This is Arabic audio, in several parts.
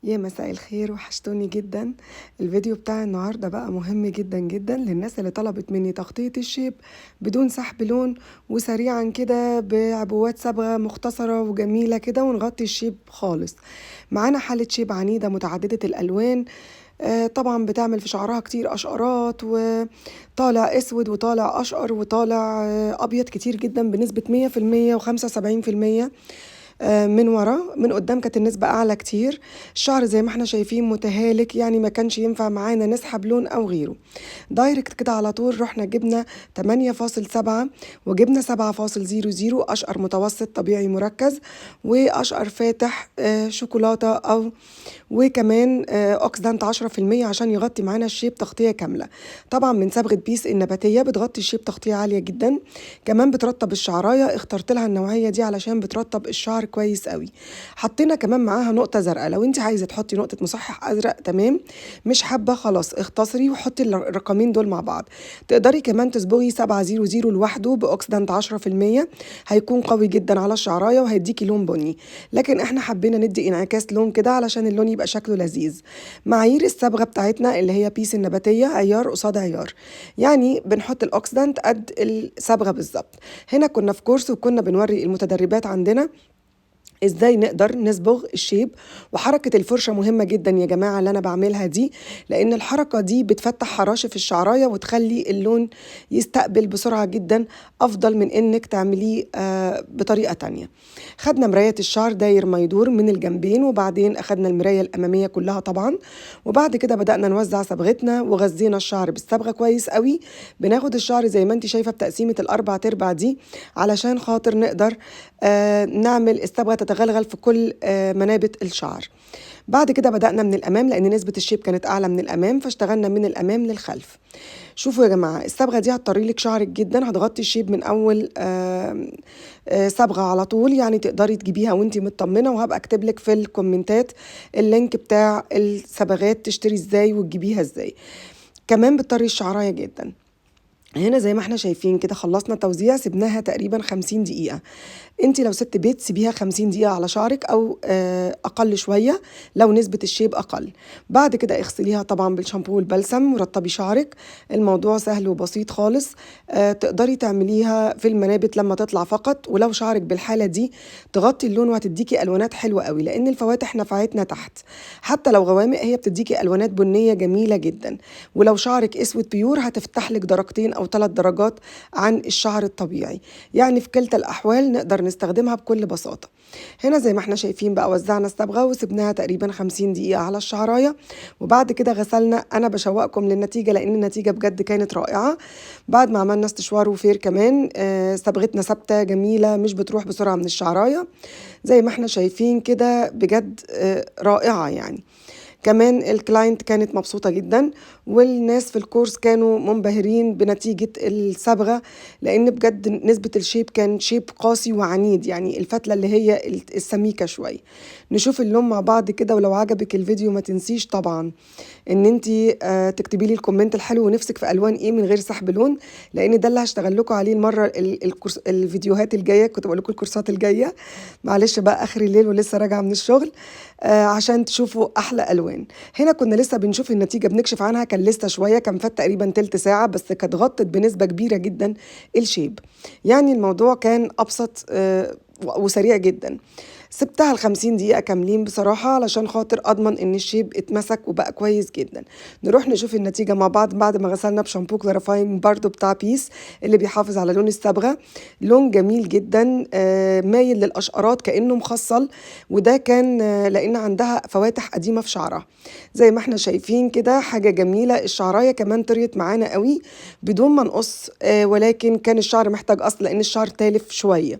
يا مساء الخير، وحشتوني جدا. الفيديو بتاع النهاردة بقى مهم جدا جدا للناس اللي طلبت مني تغطية الشيب بدون سحب لون وسريعا كده بعبوات صبغة مختصرة وجميلة كده، ونغطي الشيب خالص. معانا حالة شيب عنيدة متعددة الألوان. طبعا بتعمل في شعرها كتير قشقرات، وطالع اسود وطالع اشقر وطالع ابيض كتير جدا بنسبة 100% و75%. من ورا، من قدام كانت النسبة أعلى كتير. الشعر زي ما احنا شايفين متهالك، يعني ما كانش ينفع معانا نسحب لون أو غيره. دايركت كده على طول رحنا جبنا 8.7 وجبنا 7.00 أشقر متوسط طبيعي مركز، وأشقر فاتح شوكولاتة، وكمان أوكسدانت 10% عشان يغطي معانا الشيب تغطية كاملة. طبعا من صبغة بيس النباتية بتغطي الشيب تغطية عالية جدا، كمان بترطب الشعراية. اخترت لها النوعية دي علشان بترطب الشعر كويس قوي. حطينا كمان معاها نقطة زرقاء، لو انت عايزة تحطي نقطة مصحح أزرق تمام، مش حابة خلاص اختصري وحطي الرقمين دول مع بعض. تقدري كمان تصبغي 700 لوحده بأوكسدانت 10%، هيكون قوي جدا على الشعراية وهيديكي لون بني، لكن احنا حبينا ندي انعكاس لون كده علشان اللون يبقى شكله لذيذ. معايير الصبغة بتاعتنا اللي هي بيس النباتية عيار قصاد عيار، يعني بنحط الأوكسدانت قد الصبغة بالظبط. هنا كنا في كورس وكنا بنوري المتدربات عندنا ازاي نقدر نصبغ الشيب، وحركة الفرشة مهمة جدا يا جماعة اللي انا بعملها دي، لان الحركة دي بتفتح حراشف الشعراية وتخلي اللون يستقبل بسرعة جدا، افضل من انك تعمليه بطريقة تانية. خدنا مراية الشعر داير ما يدور من الجنبين، وبعدين اخدنا المراية الامامية كلها طبعا، وبعد كده بدأنا نوزع صبغتنا وغذينا الشعر بالصبغة كويس قوي. بناخد الشعر زي ما انت شايفة بتقسيمة الاربع تربع دي علشان خاطر نقدر نعمل الصبغة تتغلغل في كل منابت الشعر. بعد كده بدأنا من الأمام لأن نسبة الشيب كانت أعلى من الأمام، فاشتغلنا من الأمام للخلف. شوفوا يا جماعة، الصبغة دي هتطري لك شعرك جدا، هتغطي الشيب من أول صبغة على طول، يعني تقدري تجيبيها وانتي مطمنة. وهبقى اكتب لك في الكومنتات اللينك بتاع الصبغات تشتري ازاي وتجيبيها ازاي. كمان بتطري الشعراية جدا. هنا زي ما احنا شايفين كده خلصنا توزيع، سيبناها تقريبا 50 دقيقة. انت لو ست بيت سيبيها 50 دقيقة على شعرك، او اقل شوية لو نسبة الشيب اقل. بعد كده اغسليها طبعا بالشامبو والبلسم ورطبي شعرك. الموضوع سهل وبسيط خالص. تقدري تعمليها في المنابت لما تطلع فقط، ولو شعرك بالحالة دي تغطي اللون وهتديكي الوانات حلوة قوي، لان الفواتح نفعتنا تحت. حتى لو غوامق هي بتديكي الوانات بنية جميلة جدا، ولو شعرك اسود بيور هتفتح لك درجتين او 3 درجات عن الشعر الطبيعي. يعني في كلتا الاحوال نقدر نستخدمها بكل بساطة. هنا زي ما احنا شايفين بقى وزعنا الصبغة وسبناها تقريبا 50 دقيقة على الشعراية، وبعد كده غسلنا. انا بشوقكم للنتيجة لان النتيجة بجد كانت رائعة. بعد ما عملنا استشوار وفير كمان صبغتنا ثابتة جميلة، مش بتروح بسرعة من الشعراية زي ما احنا شايفين كده، بجد رائعة يعني. كمان الكلاينت كانت مبسوطة جدا، والناس في الكورس كانوا منبهرين بنتيجة الصبغة، لأن بجد نسبة الشيب كان شيب قاسي وعنيد، يعني الفتلة اللي هي السميكة شوية. نشوف اللون مع بعض كده، ولو عجبك الفيديو ما تنسيش طبعا ان انتي تكتبي لي الكومنت الحلو ونفسك في الوان ايه من غير سحب لون، لان ده اللي هشتغل لكم عليه المره الفيديوهات الجايه. كنت بقول لكم الكورسات الجايه، معلش بقى اخر الليل ولسه راجعه من الشغل، عشان تشوفوا احلى الوان. هنا كنا لسه بنشوف النتيجه بنكشف عنها، كان لسه شويه، كان فات تقريبا تلت ساعه بس، كانت غطت بنسبه كبيره جدا الشيب. يعني الموضوع كان ابسط وسريع جدا. سبتها 50 دقيقة كاملين بصراحة علشان خاطر أضمن إن الشيب اتمسك وبقى كويس جدا. نروح نشوف النتيجة مع بعض بعد ما غسلنا بشامبو كلاريفاين برضو بتاع بيس اللي بيحافظ على لون الصبغة. لون جميل جدا، مايل للأشقرات كأنه مخصل، وده كان لأن عندها فواتح قديمة في شعرها. زي ما احنا شايفين كده حاجة جميلة. الشعراية كمان طريت معانا قوي بدون ما نقص، ولكن كان الشعر محتاج قص لأن الشعر تالف شوية.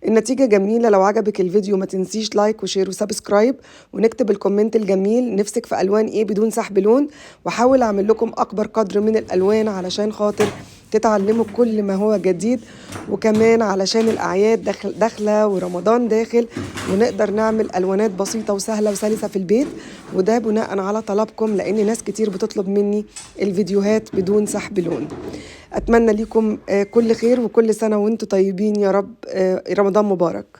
النتيجة جميلة. لو عجبك الفيديو ما تنسيش لايك وشير وسبسكرايب، ونكتب الكومنت الجميل نفسك في ألوان ايه بدون سحب لون، وحاول أعمل لكم أكبر قدر من الألوان علشان خاطر تتعلموا كل ما هو جديد، وكمان علشان الأعياد داخلة ورمضان داخل، ونقدر نعمل ألوانات بسيطة وسهلة وسلسة في البيت. وده بناء على طلبكم، لأن ناس كتير بتطلب مني الفيديوهات بدون سحب لون. أتمنى لكم كل خير، وكل سنة وانتم طيبين يا رب. رمضان مبارك.